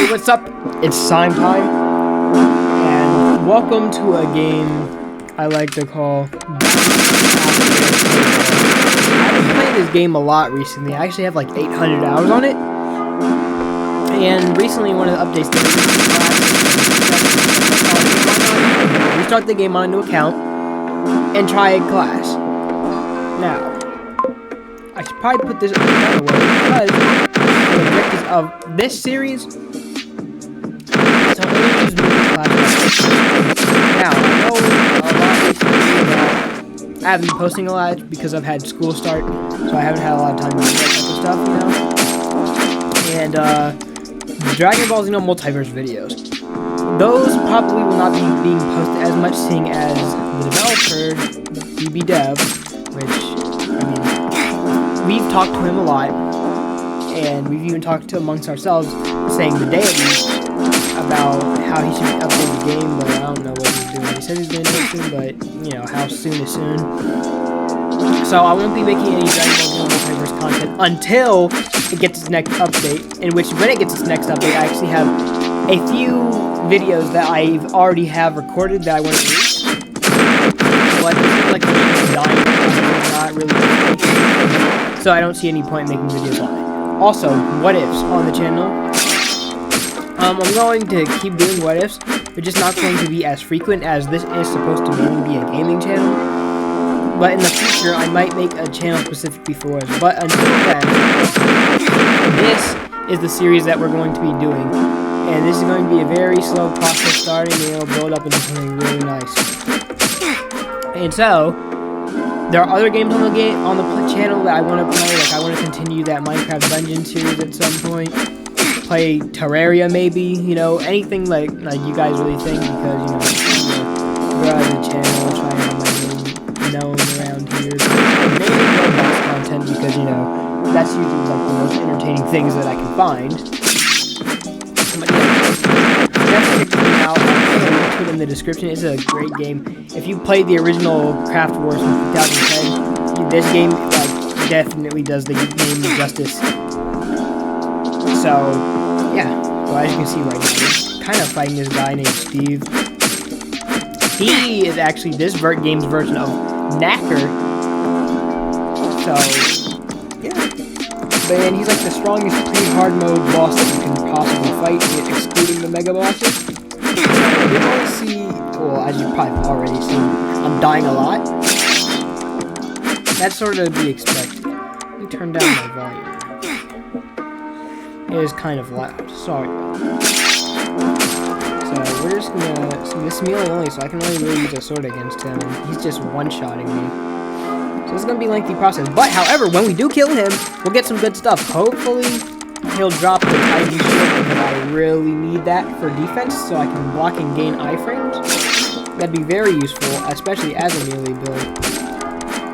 Hey, what's up? It's slime time, and welcome to a game I like to call I've been playing this game a lot recently. I actually have like 800 hours on it, and recently one of the updates that restart the game on a new account and try a class. Now, I should probably put this away because the objectives of this series is to only use movie class. Now, I know a lot recently that I haven't been posting a lot because I've had school start, so I haven't had a lot of time to do that type of stuff, you know. And Dragon Ball Z multiverse videos. Those probably will not be being posted as much, seeing as the developer, DB Dev, which, I mean, we've talked to him a lot, and we've even talked to amongst ourselves, saying the daily about how he should update the game, but I don't know what he's doing. He said he's going to do it soon, but, you know, how soon is soon. So I won't be making any Dragon Ball Z multiverse content until it gets its next update, in which, when it gets its next update, I actually have a few videos that I already have recorded that I want to use. But it seems like the game is dying, not really, so I don't see any point in making videos on it. Also, what ifs on the channel. I'm going to keep doing what ifs. They're just not going to be as frequent, as this is supposed to mainly be a gaming channel. But in the future, I might make a channel specifically for us. But until then, this is the series that we're going to be doing. And this is going to be a very slow process starting, and it'll build up into something really nice. And so, there are other games on the channel that I want to play. Like, I want to continue that Minecraft Dungeon series at some point. Play Terraria, maybe. You know, anything like you guys really think, because, you know, grow out the channel, try and have my name known around here. Maybe Roblox content, because, you know, that's usually like the most entertaining things that I can find. But yeah, that's check me out. I'll put it in the description. It's a great game. If you played the original CraftWars from 2010, this game like definitely does the game justice. So yeah, well, as you can see right now, we're kind of fighting this guy named Steve. He is actually this game's version of Knacker. So yeah. And he's like the strongest pre-hard mode boss that you can possibly fight, excluding the mega bosses. You're going to see, well, as you've probably already seen, I'm dying a lot. That's sort of to be expected. Let me turn down my volume. It is kind of loud. Sorry about that. So we're just gonna, so this is melee only, so I can only really use a sword against him. And he's just one-shotting me. So it's going to be a lengthy process. But, however, when we do kill him, we'll get some good stuff. Hopefully, he'll drop the Titan Shield, because I really need that for defense, so I can block and gain iframes. That'd be very useful, especially as a melee build.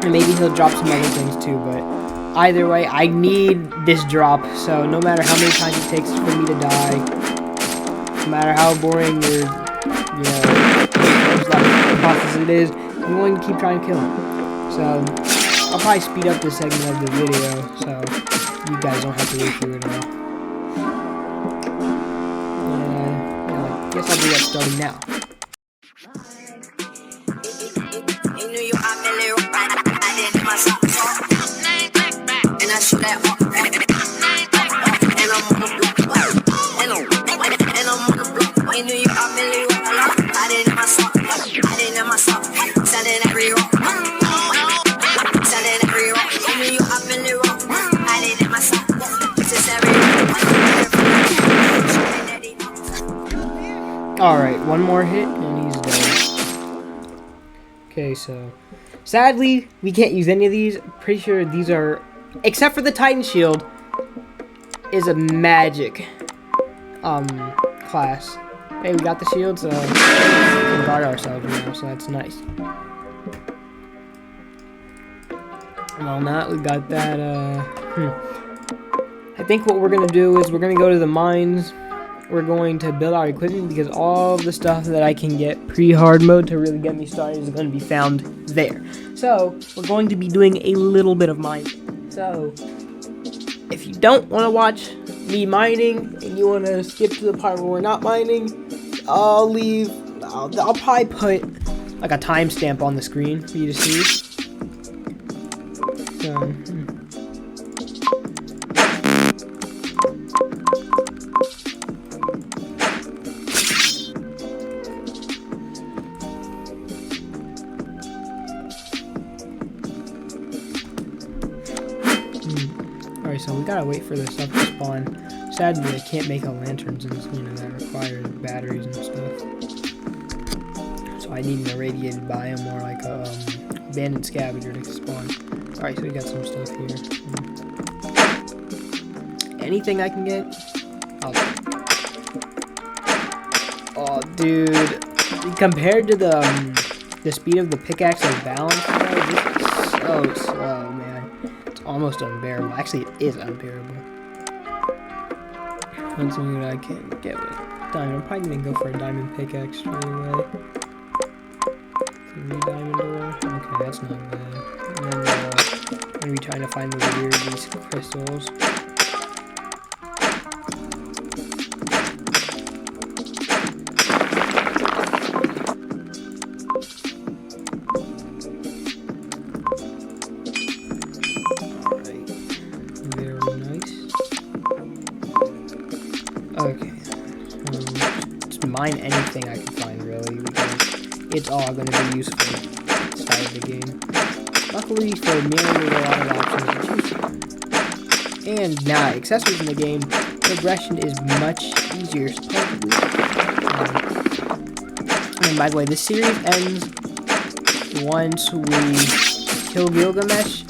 And maybe he'll drop some other things too, but either way, I need this drop. So no matter how many times it takes for me to die, no matter how boring or, you know, process it is, I'm going to keep trying to kill him. So, I'll probably speed up this segment of the video, so you guys don't have to wait through it all. I guess I'll do that starting now. Alright, one more hit and he's dead. Okay, so sadly, we can't use any of these. Pretty sure these are, except for the Titan Shield, is a magic class. Hey, we got the shield, so we can guard ourselves now, so that's nice. Well, now we got that, I think what we're gonna do is we're gonna go to the mines. We're going to build our equipment, because all of the stuff that I can get pre-hard mode to really get me started is going to be found there. So, we're going to be doing a little bit of mining. So, if you don't want to watch me mining and you want to skip to the part where we're not mining, I'll probably put like a timestamp on the screen for you to see. So, Alright, so we gotta wait for the stuff to spawn. Sadly, I can't make a lantern since, you know, that requires batteries and stuff. So I need an irradiated biome or like a abandoned scavenger to spawn. Alright, so we got some stuff here. Anything I can get? Oh, dude. Compared to the speed of the pickaxe and balance, this is so slow, man. It's almost unbearable. Actually, it is unbearable. That's something that I can't get with diamond. I'm probably gonna go for a diamond pickaxe straight away. Diamond ore. Okay, that's not bad. And then I'm gonna be trying to find these crystals. Okay, just mine anything I can find really, because it's all going to be useful inside of the game. Luckily for me, there's a lot of options to choose from. And now, accessories in the game, progression is much easier, supposedly. And by the way, this series ends once we kill Gilgamesh,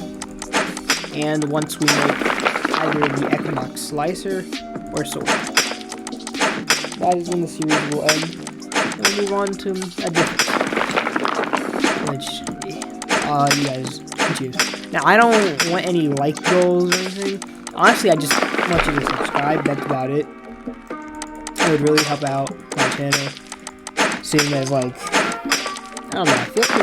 and once we make either the Equinox Slicer or Sword. That is when the series will end, and we'll move on to a different series, which you guys can choose. Now, I don't want any like goals or anything. Honestly, I just want you to subscribe. That's about it. It would really help out my channel, seeing as like, I don't know, I feel like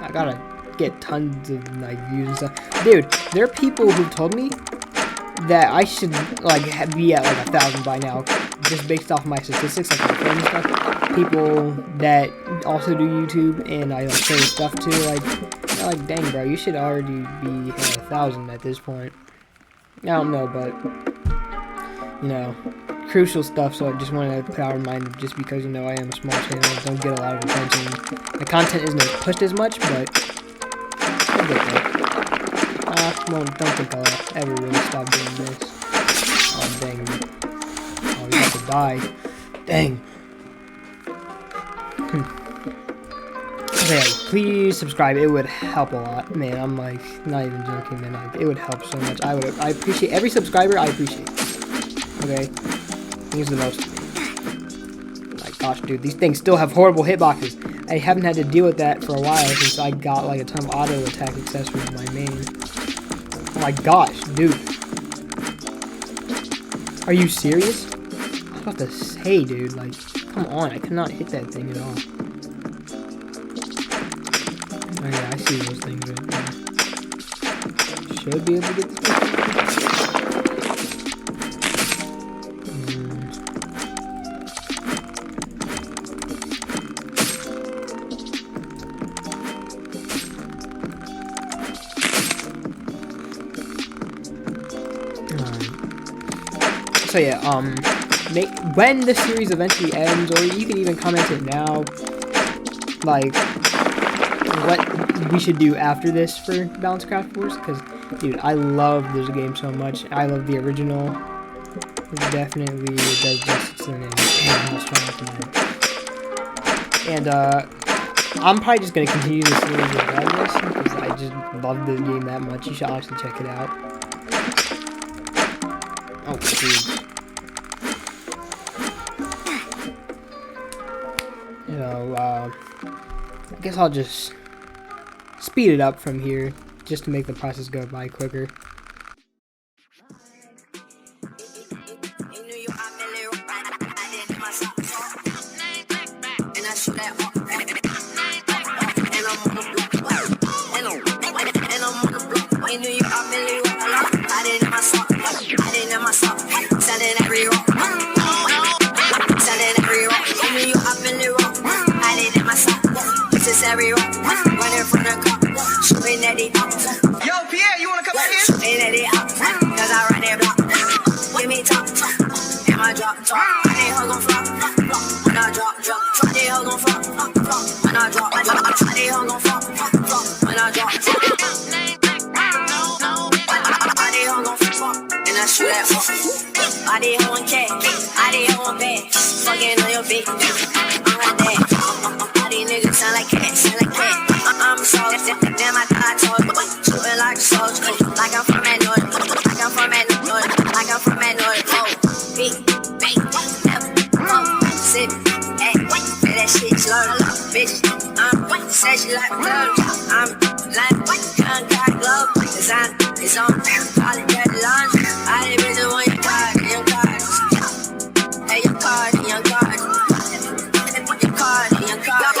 I gotta get tons of like views and stuff. Dude, there are people who've told me that I should like be at like 1,000 by now, just based off my statistics, like my friends and stuff. People that also do YouTube and I like show stuff to, like, they're like, dang bro, you should already be at 1,000 at this point. I don't know, but you know, crucial stuff. So I just wanted to put out a reminder, just because, you know, I am a small channel, don't get a lot of attention. My content isn't pushed as much, but I'll get there. Don't think I'll ever really stop doing this. Oh, dang. Oh, we have to die. Dang. Okay, please subscribe. It would help a lot. Man, I'm like, not even joking, man. Like, it would help so much. I appreciate every subscriber. I appreciate. Okay? I think it's the most. My gosh, dude. These things still have horrible hitboxes. I haven't had to deal with that for a while since I got like a ton of auto attack accessories in my main. Oh my gosh, dude. Are you serious? I was about to say, dude, like, come on, I cannot hit that thing at all. Oh yeah, I see those things right there. Should be able to get this one. So yeah, when the series eventually ends, or you can even comment it now, like, what we should do after this for Balanced CraftWars, because, dude, I love this game so much. I love the original. It definitely does justice to the name, and how strong it is. And, I'm probably just going to continue this series regardless, because I just love this game that much. You should honestly check it out. Oh, dude. You know, I guess I'll just speed it up from here, just to make the process go by quicker. drop, they hoes gon' flop, when I drop, they hoes gon' flop, when I drop, they hoes gon' flop, when I drop, they hoes gon' flop, and I shoot that up. I did hoe and cat, I did hoe and bad, fucking on your bitch, I'm her dad. All these niggas sound like cats, I'm so damn I told you, shooting like a soldier, like I'm from that north, like I'm from that north, like I'm from that north. Oh, big, never, sit, hey, that shit slur, bitch. I'm said she like blood, I'm like gun got glove, design, it's on, all the dirty lines. I didn't really want your card, young card, hey your card, young card, your card, young card.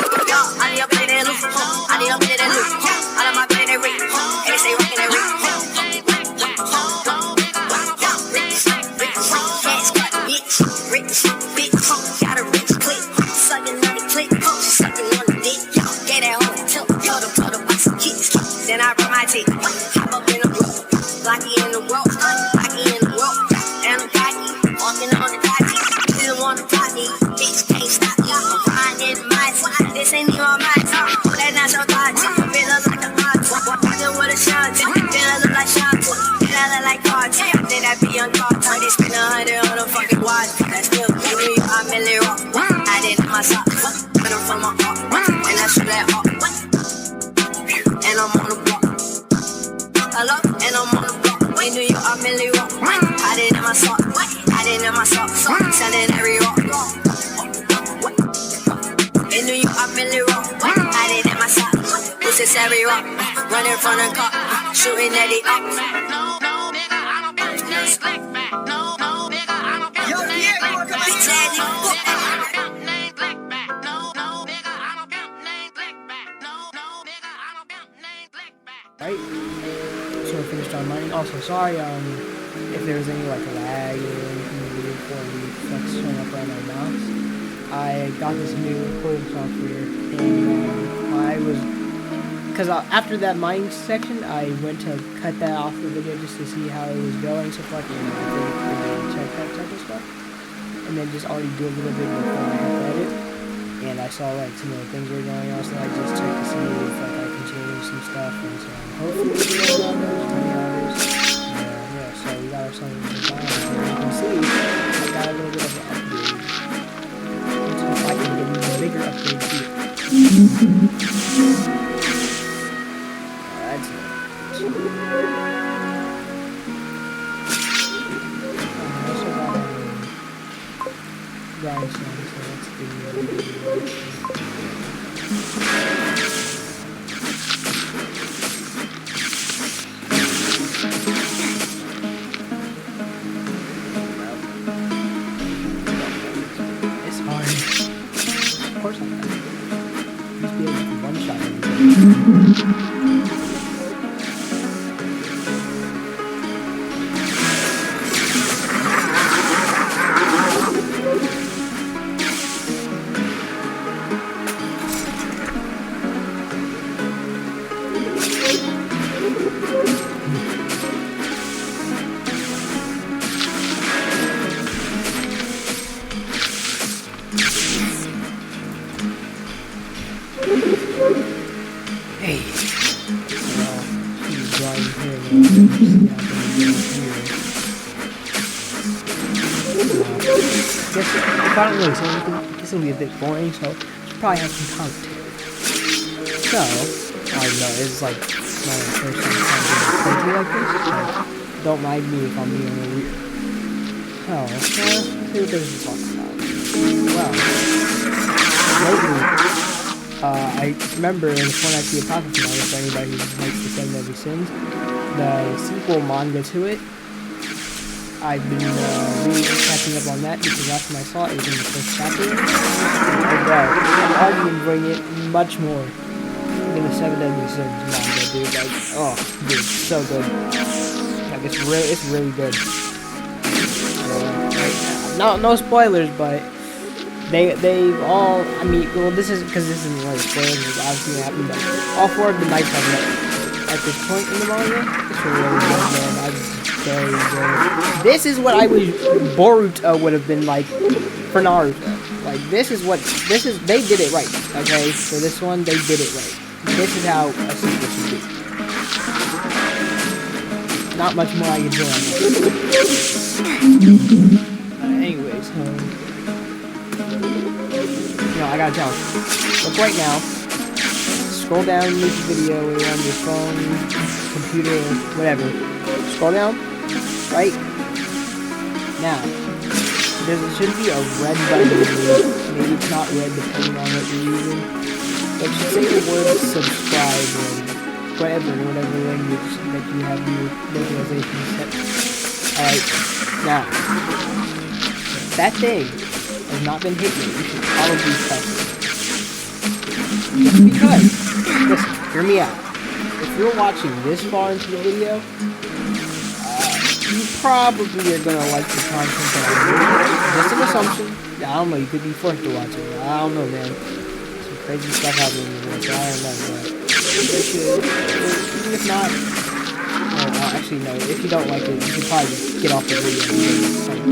I need up in that loop, I need up in that loop, all of my play that ring, and they say rockin' that ring. Rich, bitch, got a rich click, sucking on the click, sucking on the dick, get that hoe and tilt, told her buy some kicks, then I rub my teeth, hop up in the rope, blocky in the rope, and I'm cocky, walking on the cocky, didn't want to pop me, bitch can't stop me, I'm riding in my side, this ain't even on my top, that's not your thought, feel like a hot, walking with a shot, then I look like shot, then I look like cards, then I be on cards, they spend 100 on a fucking watch, that's still me, I'm in the rock, I didn't my socks, but I'm from my heart, and I shoot that heart, and I'm on the block, hello, and I'm on the block, in New York, I'm in the rock, I didn't my socks, selling every rock, in New York, I'm in the rock, I didn't my socks, this is every rock, running from the cop, shooting at the up. Right? So we finished our mining. Also, sorry if there was any like lag or anything in the video before that's showing up on my mouse. I got this new recording software, and I was, because after that mining section, I went to cut that off the video just to see how it was going, so far, check that type of stuff, and then just already do a little bit before I had to edit. And I saw like some of the things were going on, so I just checked to see if like I can change some stuff, and so hopefully we'll get on those 20 hours. Yeah, so we got ourselves a design, and you can see I got a little bit of an upgrade. Let's see if I can get an even bigger upgrade here. That's it. I also got a grindstone, so let's do it. It's hard. Of course I can. Just be able to one-shot everything. Hey, well, he's drawing here. Guess if I don't really say anything, this will be a bit boring, so should probably have some commentary. So, I know it's like not a first time playing like this, so don't mind me if I'm being a little weird. So, let's see what there's to talk about. Well, lately, I remember in the Fortnite See a Prophet manga, for anybody who likes the Seven Deadly Sins, the sequel manga to it, I've been really catching up on that because last time I saw it was in the first chapter. And I'm arguing bring it much more than the Seven Deadly Sins manga, dude. Like, oh, dude, so good. Like, it's really good. No spoilers, but they've all, I mean, well, this is because this isn't really spoilers, it's obviously happening, but all four of the knights have met at this point in the manga. It's really good, man. very good. This is what I wish Boruto would have been like for Naruto. Like, they did it right, okay? For this one, they did it right. This is how a sequel should be. Not much more I can do on this. Anyways, I gotta tell you. Look right now. Scroll down the video on your phone, computer, whatever. Scroll down. Right? Now. There should be a red button. Maybe it's not red depending on what you're using. But you say the word subscribe or whatever language that you have your localization set. Alright, now, if that thing has not been hit yet, you should probably press it. Just because, listen, hear me out. If you're watching this far into the video, you probably are gonna like the content that I'm doing. Just an assumption. I don't know, you could be forced to watch it. I don't know, man. Some crazy stuff happening in the world, so I don't know, but even if not, actually no, if you don't like it, you should probably just get off the video. Like,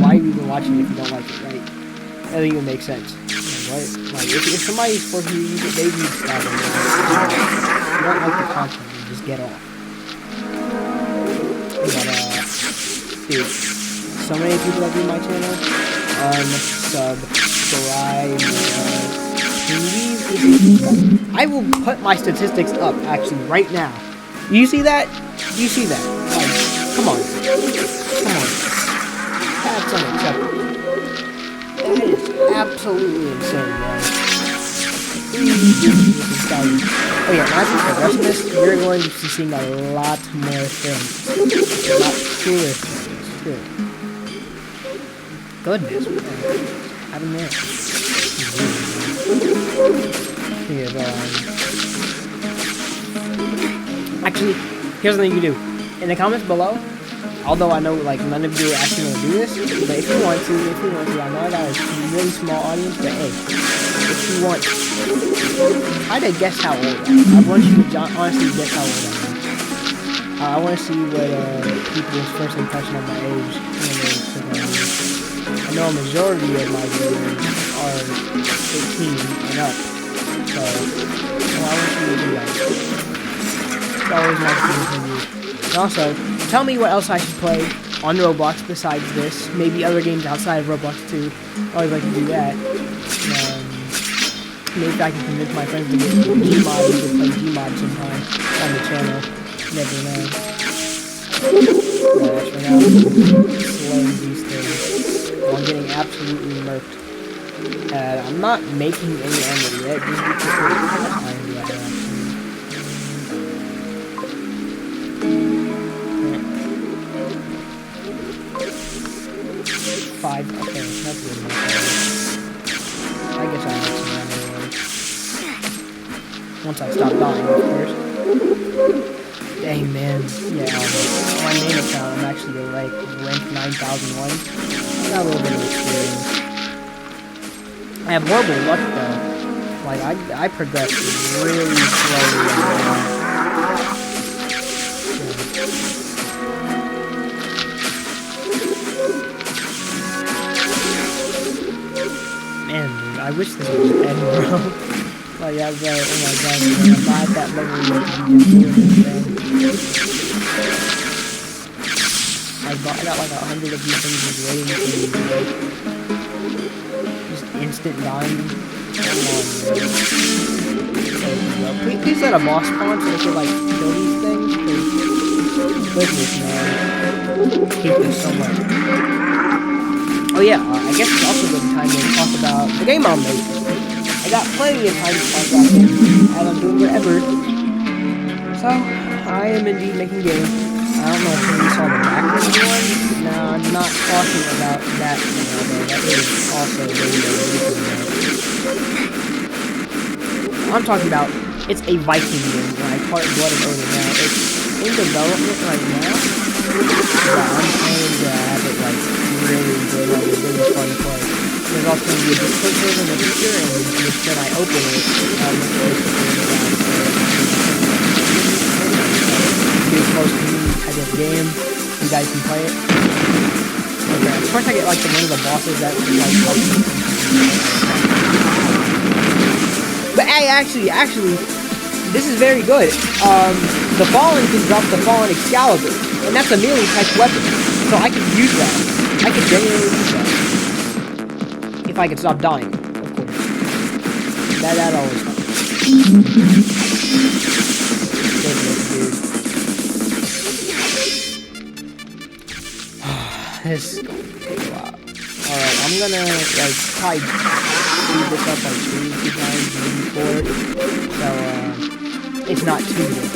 why are you even watching it if you don't like it, right? That doesn't even make sense. Like, if somebody's forcing you to use it, they need to stop it. If you don't like the content, then just get off. But, dude, so many people that do my channel, unsubscribe, please. I will put my statistics up, actually, right now. You see that? You see that? Like, come on. Come on. That's unacceptable. That is absolutely insane, guys. Oh yeah, now that we're progressing this, we're going to be seeing a lot more things. A lot cooler things, too. Goodness, what happened there? Actually, here's the thing you do. In the comments below, although I know like none of you are actually going to do this, but if you want to, I know I got a really small audience, but hey, if you want, try to guess how old I am. I want you to honestly guess how old I am. I want to see what people's first impression of my age is. I know a majority of my viewers are 18 and up, so I want to see what you guys think. It's always nice to hear from you. And also, tell me what else I should play on Roblox besides this. Maybe other games outside of Roblox too. I always like to do that. Maybe I can convince my friends to get Gmod. We could play Gmod sometime on the channel. Never know. But for now, slaying these things. Well, I'm getting absolutely murked. I'm not making any armor yet, just because I'm behind the other option. 5, okay, that's good enough. I guess I'll make some armor. Once I stop dying, of course. Dang, man. Yeah, on my main account, I'm actually like rank 9001. I got a little bit of experience. I have horrible luck though. Like, I progress really slowly. Man, dude, I wish this was end, bro. Like, I was like, oh my god, man, I'm not at that level yet to be just doing this, I got like 100 of these things just waiting for me, like, just instant dying. Come on, man. Please let a boss spawn so they can, like, kill these things, because, goodness, man. I hate this so much. Oh yeah, I guess it's also a good time to talk about the game I'm making. I got plenty of time to talk about it, and I'm doing whatever. So, I am indeed making games. I don't know if you saw the backwards one. No, I'm not talking about that one, although that is also really amazing. I'm talking about, it's a Viking game, and I call it Blood and Odin now. It's in development right now, but I'm planning to have it, like, really good, like, really fun to play. There's also going to be a Discord server in the future, and when I open it, be a close community type of game. You guys can play it. Okay, of course I get like one of the bosses that like helps. But hey, actually, this is very good. The Fallen can drop the Fallen Excalibur, and that's a melee type weapon, so I could use that. I could genuinely use that. If I could stop dying, of course. That always helps. This is going to take a while. Alright, I'm gonna like try speed this up like 2 times, maybe 4. So it's not too good.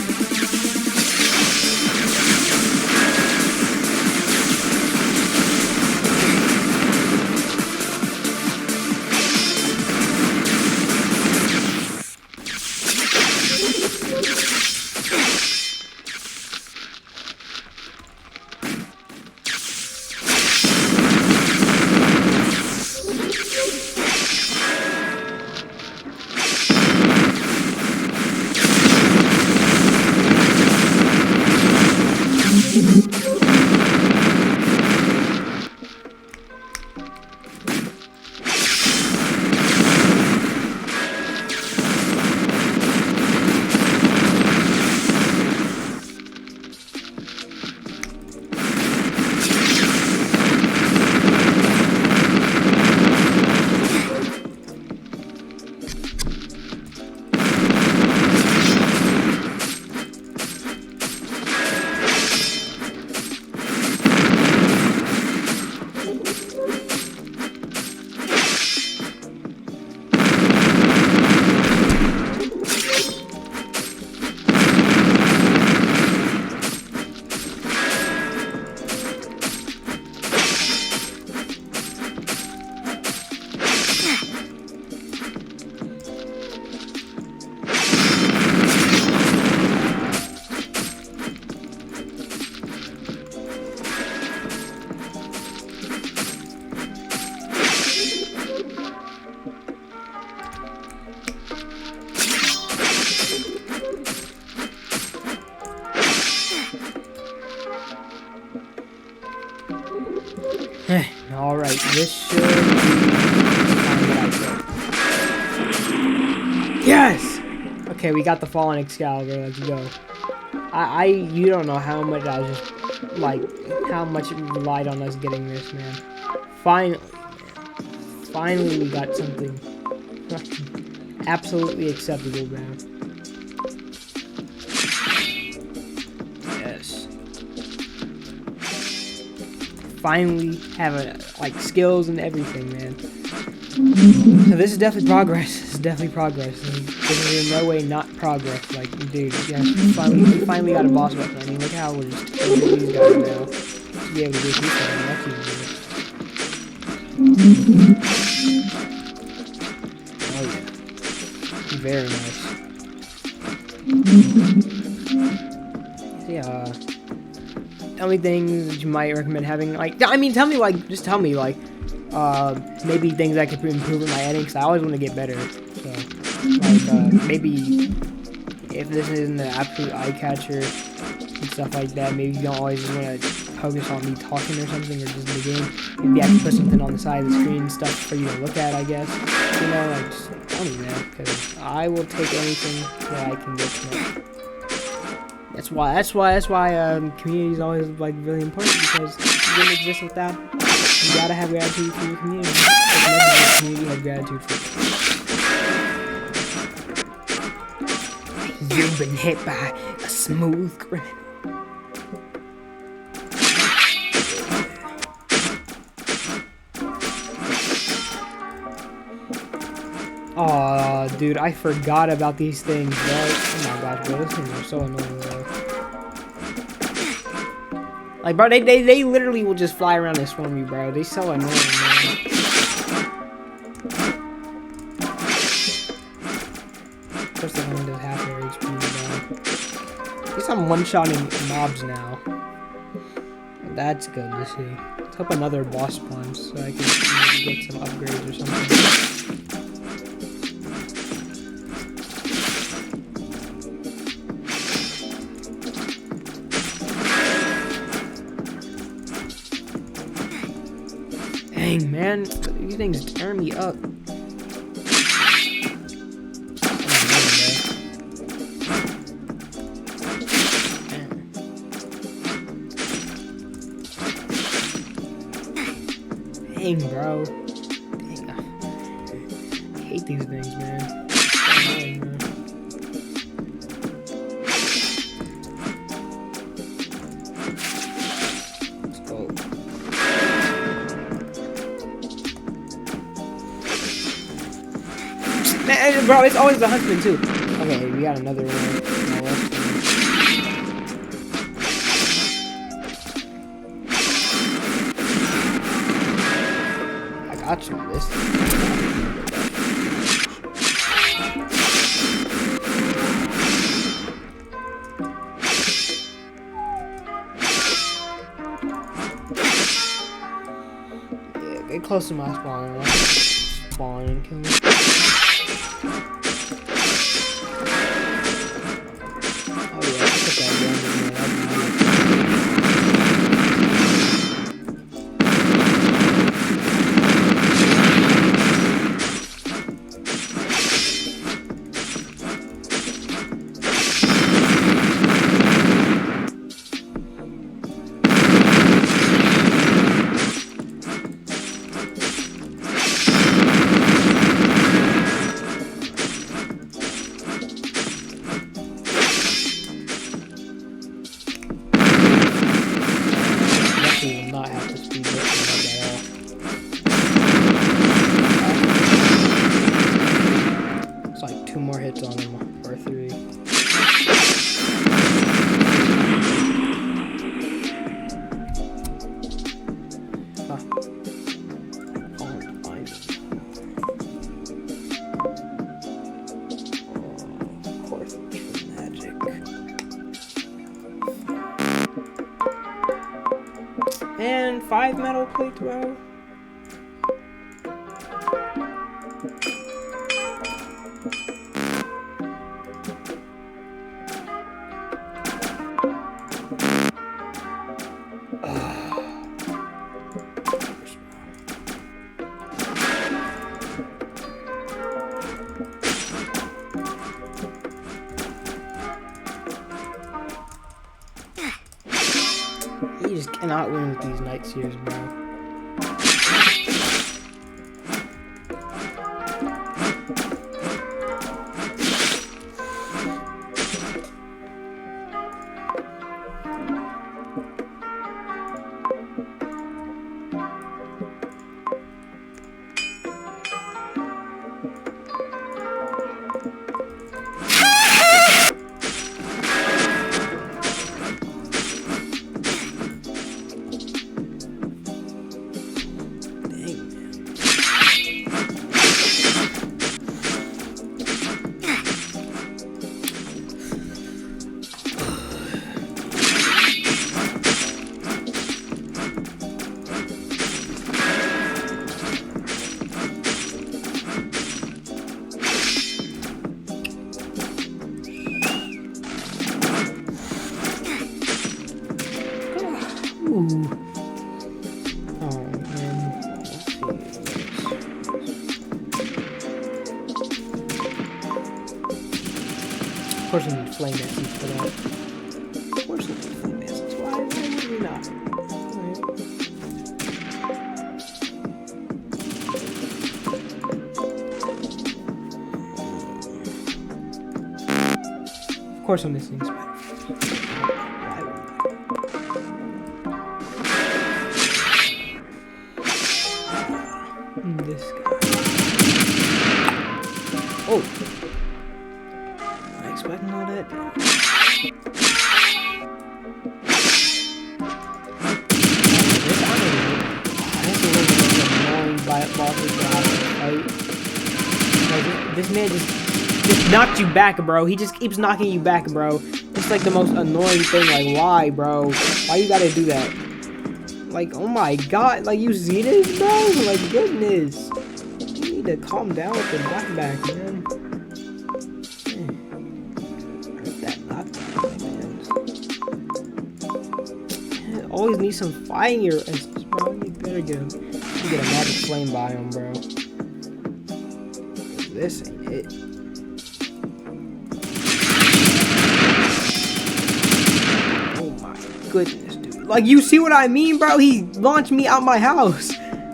Alright, this should be yes! Okay, we got the Fallen Excalibur, let's go. You don't know how much I was just, like, how much it relied on us getting this, man. Finally, man. Finally we got something absolutely acceptable, man. Yes. Finally have like skills and everything, man. So this is definitely progress. This is definitely progress. This is in no way not progress. Like, dude, yeah, we finally got a boss weapon. I mean, look how we're just killing these guys now. To be able to do something, that's even good. Oh yeah, very nice. Yeah. Tell me things that you might recommend having, like, I mean, tell me, like, just tell me, like, maybe things I could improve in my editing, because I always want to get better, so, like, maybe, if this isn't the absolute eye-catcher and stuff like that, maybe you don't always just want to focus on me talking or something, or just in the game, maybe I can put something on the side of the screen and stuff for you to look at, I guess, you know, like, just tell me, man, because I will take anything that I can get tonight. That's why community is always like really important, because it wouldn't exist without. You gotta have gratitude for your community. The community has gratitude for you. You've been hit by a smooth criminal. Aw, dude, I forgot about these things, bro. Oh my gosh, bro, these things are so annoying, bro. Like, bro, they literally will just fly around and swarm you, bro. They so annoying, man. First thing one does half their HP, bro. At least I'm one-shotting mobs now. That's good to see. Let's hope another boss spawns so I can maybe get some upgrades or something. Dang, man. These things turn me up. Dang, bro. Dang. I hate these things, man. Dang, man. Let's go. Man, bro, it's always the huntsman, too. Okay, we got another one. Got you this. Yeah, get close to my spawn. Spawn and kill me. Oh yeah, I put that gun. Will not have to speed this at all. It's like 2 more hits on him, or 3. Huh. Oh, fine. Oh, of course it's for magic. And 5 metal plates, bro. You just cannot win with these night seers, bro. Ooh. Oh man. Let's see. Of course, I need flame essence for that. Of course, I need flame essence. Why would we not? Of course, I'm missing spider. This guy. Oh! I expecting all that. This man just knocked you back, bro. He just keeps knocking you back, bro. It's like the most annoying thing. Like, why, bro? Why you gotta do that? Like, oh my god, like, you see this, bro? Like, goodness. You need to calm down with the knockback, man. Hurt that knockback, man. Always need some fire, bro. You better get him. should get a magic flame biome, bro. This ain't it. Oh my goodness, dude. Like, you see what I mean, bro? He launched me out my house.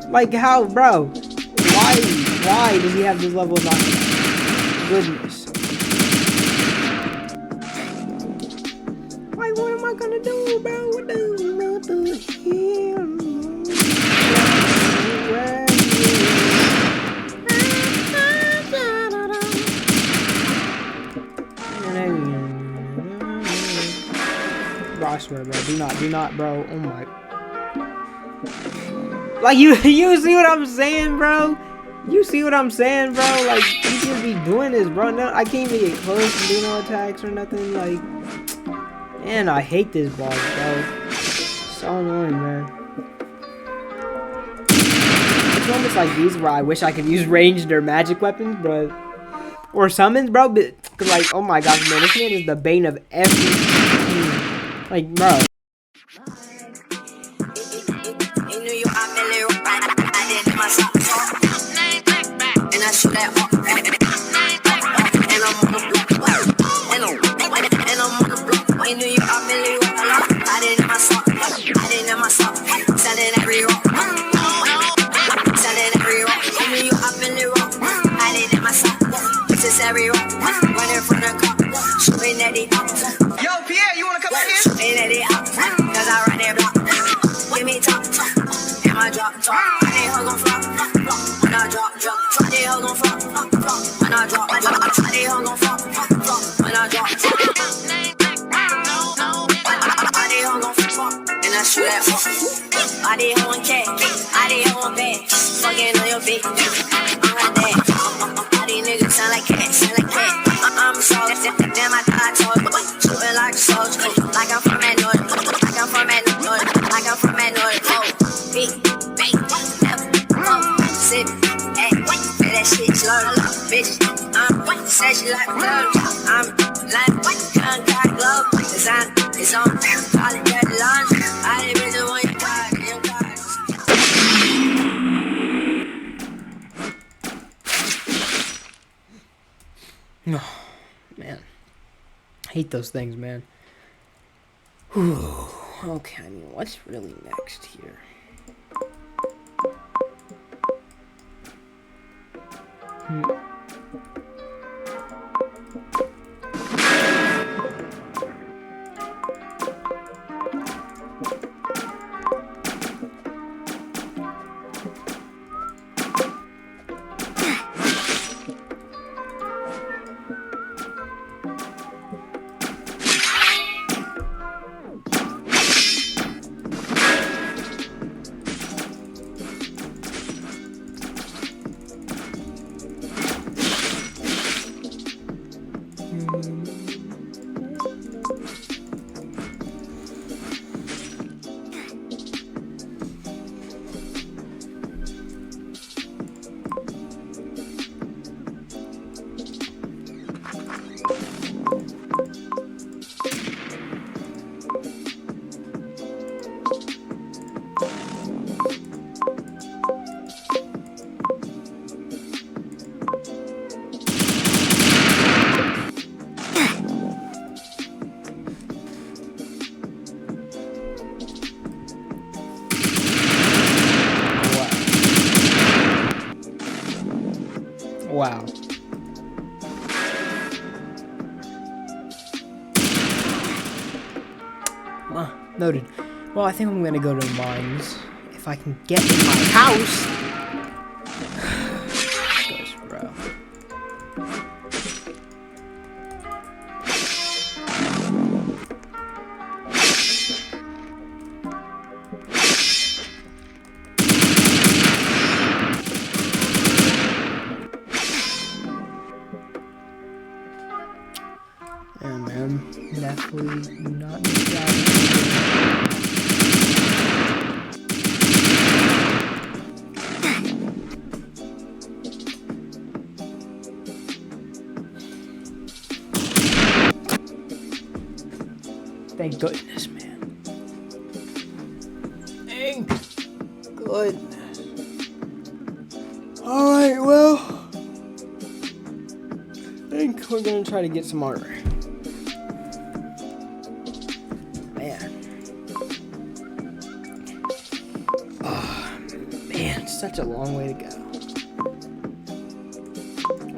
Like, how, bro? Why does he have this level of knockout? Goodness. Like, what am I gonna do, bro? What the hell? Bro, I swear, bro. Do not, bro. Oh my. Like, you see what I'm saying, bro? You see what I'm saying, bro? Like, you just be doing this, bro. No, I can't even get close and do no attacks or nothing. Like, man, I hate this boss, bro. So annoying, man. It's almost like these where I wish I could use ranged or magic weapons, but or summons, bro. But like, oh my gosh, man, this man is the bane of everything. Like, bro. Yo, Pierre, you wanna come out here? Cause I run that block. Give me top, and my drop. I ain't hug on flop, when I drop. They hug on flop, when I drop. They hug on flop, when I drop. I they hug on flop, and I shoot that fuck. I they hug on cat, I they hug on bad. Fucking on your bitch, I'm her dad. All these niggas sound like cats, I'm so damn, I thought I told you. Shooting like a soldier, like I'm from that north, like I'm from that north, like I'm from that north. Oh, big, never, sit, hey, that shit slow, bitch. Said she like blood, I'm like, gun got glove, it's on, all the dirty lunch, I didn't really want your card, your No, man. I hate those things, man. Whew. Okay, I mean, what's really next here? Wow. Noted. Well, I think I'm gonna go to the mines. If I can get in my house. Gosh, bro. Yeah, man. Definitely not. Thank goodness, man. Thank goodness. Alright, well, I think we're gonna try to get some armor. Man. Oh, man, such a long way to go.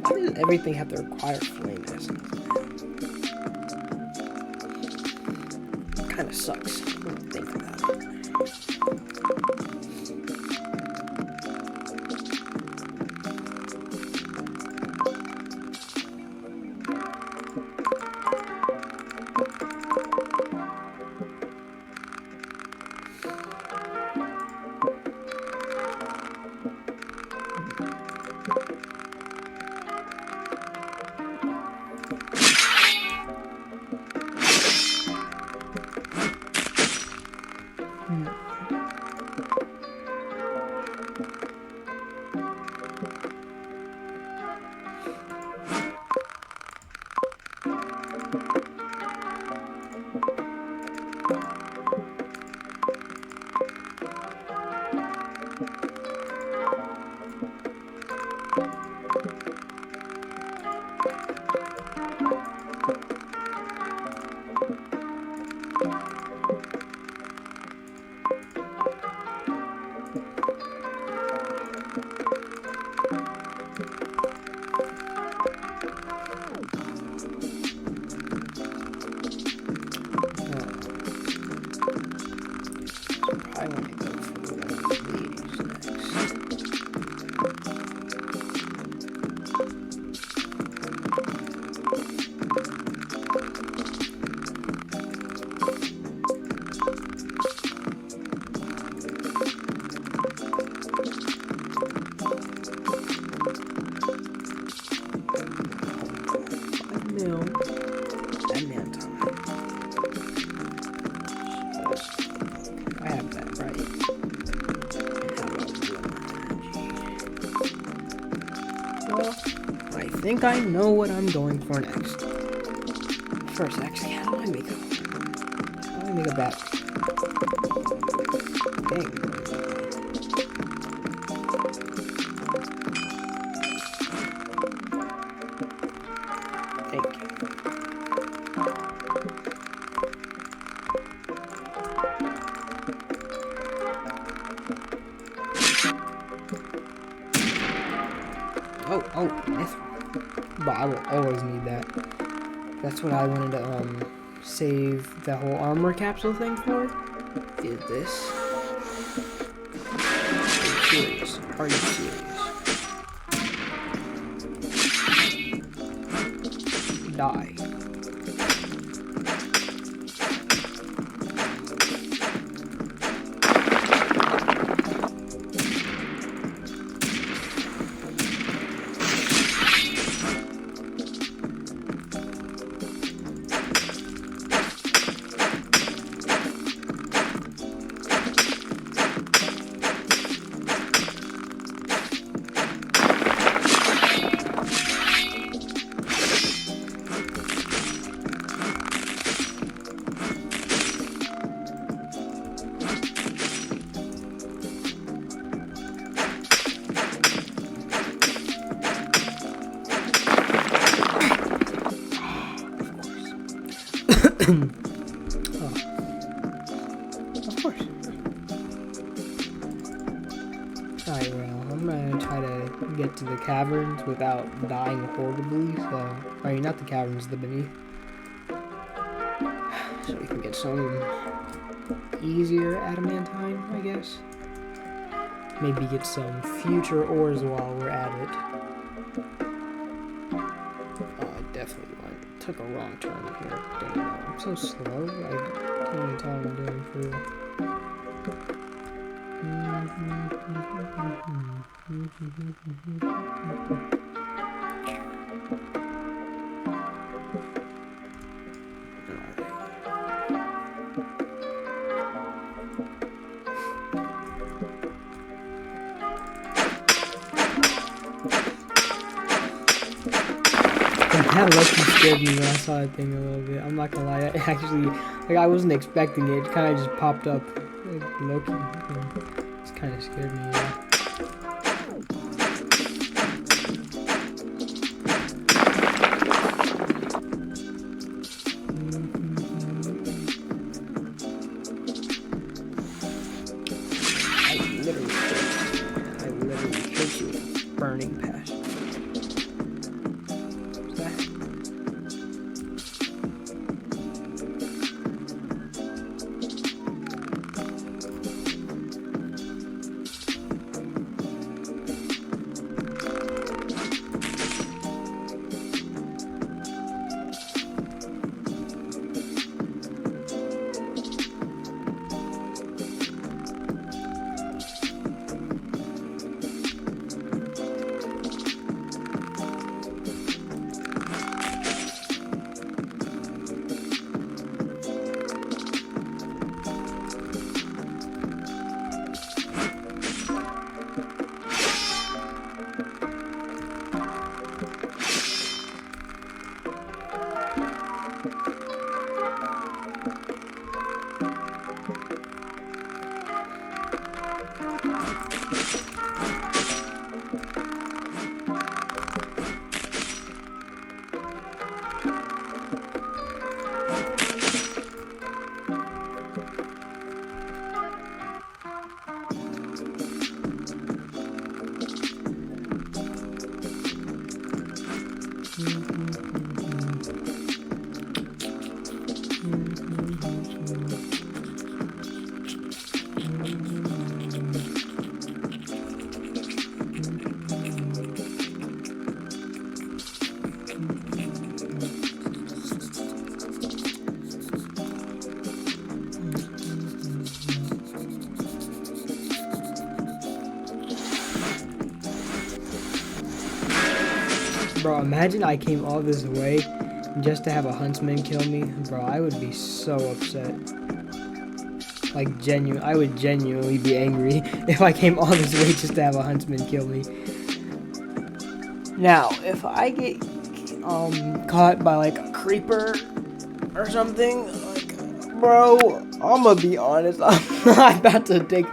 Why does everything have to require flame essence? Kind of sucks when you think about it. I want to go for one of these next. I think I know what I'm going for next. First, actually, how do I make a bat? Dang. Thank you. Oh, mithril. But I will always need that. That's what I wanted to save the whole armor capsule thing for. Is this? Are you serious? Are you serious? Die. Oh. Of course. Alright, well, I'm gonna try to get to the caverns without dying horribly, so... I mean, not the caverns, the beneath. So we can get some easier adamantine, I guess. Maybe get some future ores while we're at it. Oh, I definitely took a wrong turn here. Dang it, I'm so slow. I can't even tell what I'm doing for real. That lucky scared me when I saw that thing a little bit. I'm not gonna lie, it actually, like, I wasn't expecting it. It kind of just popped up. Like, Loki, it's kind of scared me. Yeah. burning passion. What's that? Bro, imagine I came all this way just to have a huntsman kill me. Bro, I would be so upset. Like, I would genuinely be angry if I came all this way just to have a huntsman kill me. Now, if I get caught by like a creeper or something, like, bro, I'm gonna be honest, I'm not about to take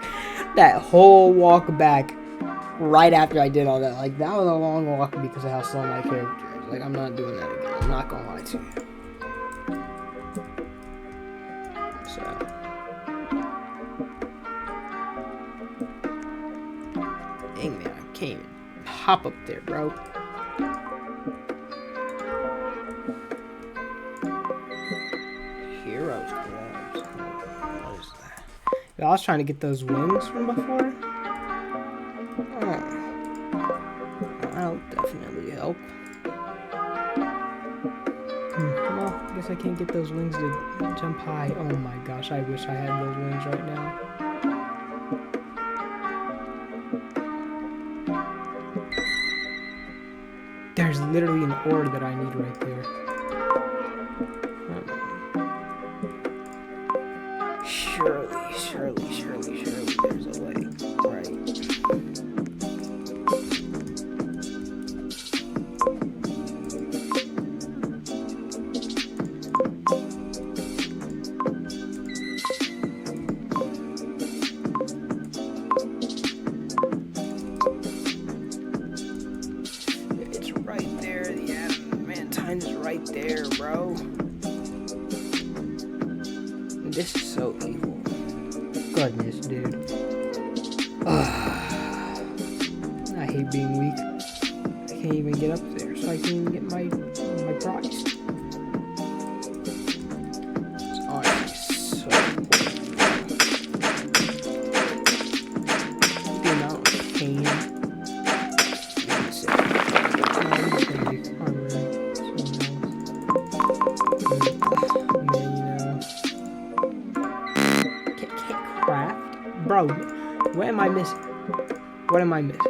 that whole walk back right after I did all that. Like, that was a long walk because of how slow my character is. Like, I'm not doing that again. I'm not gonna lie to you. So, dang man, I can't even hop up there, bro. Heroes gloves. What is that? I was trying to get those wings from before. That'll definitely help. Well, I guess I can't get those wings to jump high. Oh my gosh, I wish I had those wings right now. There's literally an ore that I need right there. Surely, there's a way. Right. It's right there. The adamantine is right there, bro. This is so evil. Goodness, dude. I hate being weak. I can't even get up there, so I can't even get my prize. It's honestly so the amount of pain. I'm just gonna make armor. Bro, what am I missing? What am I missing?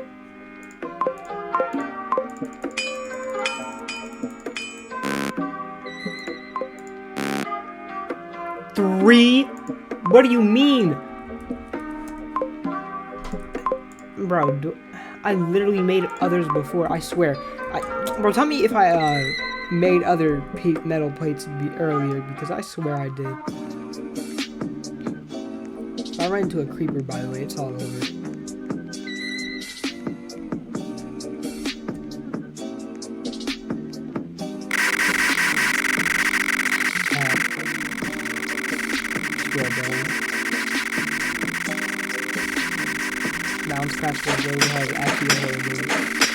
Three? What do you mean? Bro, I literally made others before, I swear. Bro, tell me if I made other metal plates earlier, because I swear I did. I ran into a creeper, by the way. It's all over. Bounce CraftWars Overhaul is actually a horror game.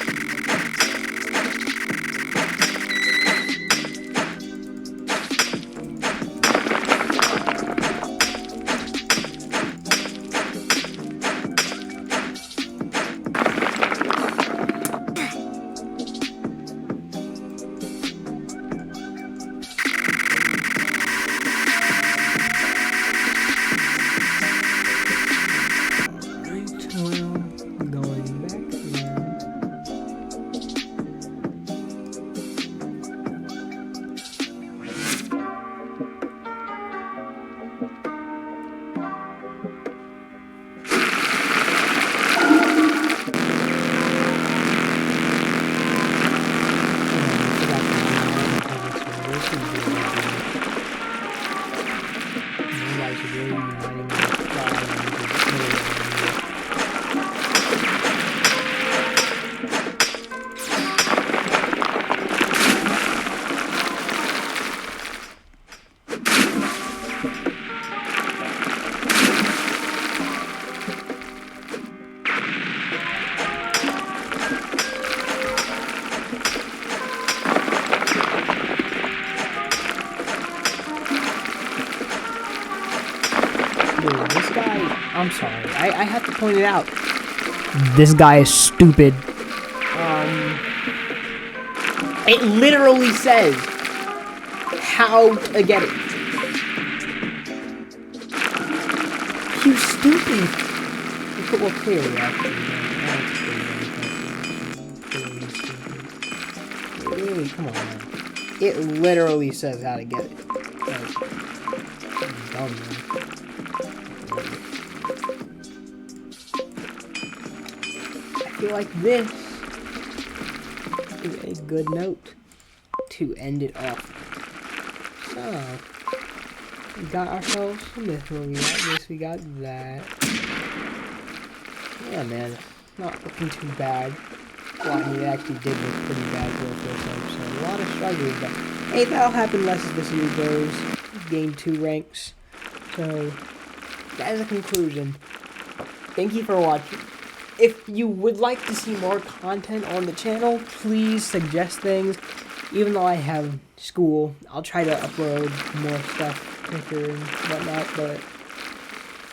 I'm sorry. I have to point it out. This guy is stupid. It literally says how to get it. You stupid. Well, clearly, actually. Really, come on, man. It literally says how to get it. Like, dumb, man. I feel like this is a good note to end it off. So, we got ourselves some mithril. We got this, we got that. Yeah, man, not looking too bad. Well, I mean, it actually did look pretty bad for the first episode. A lot of struggling, but hey, that'll happen less as the series goes. Gain 2 ranks. So, that is a conclusion. Thank you for watching. If you would like to see more content on the channel, please suggest things. Even though I have school, I'll try to upload more stuff quicker and whatnot. But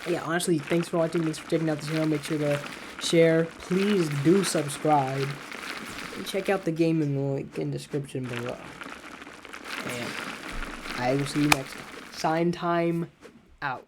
yeah, honestly, thanks for watching. Thanks for checking out the channel. Make sure to share. Please do subscribe. And check out the game in the link in the description below. And I will see you next time. Sign time out.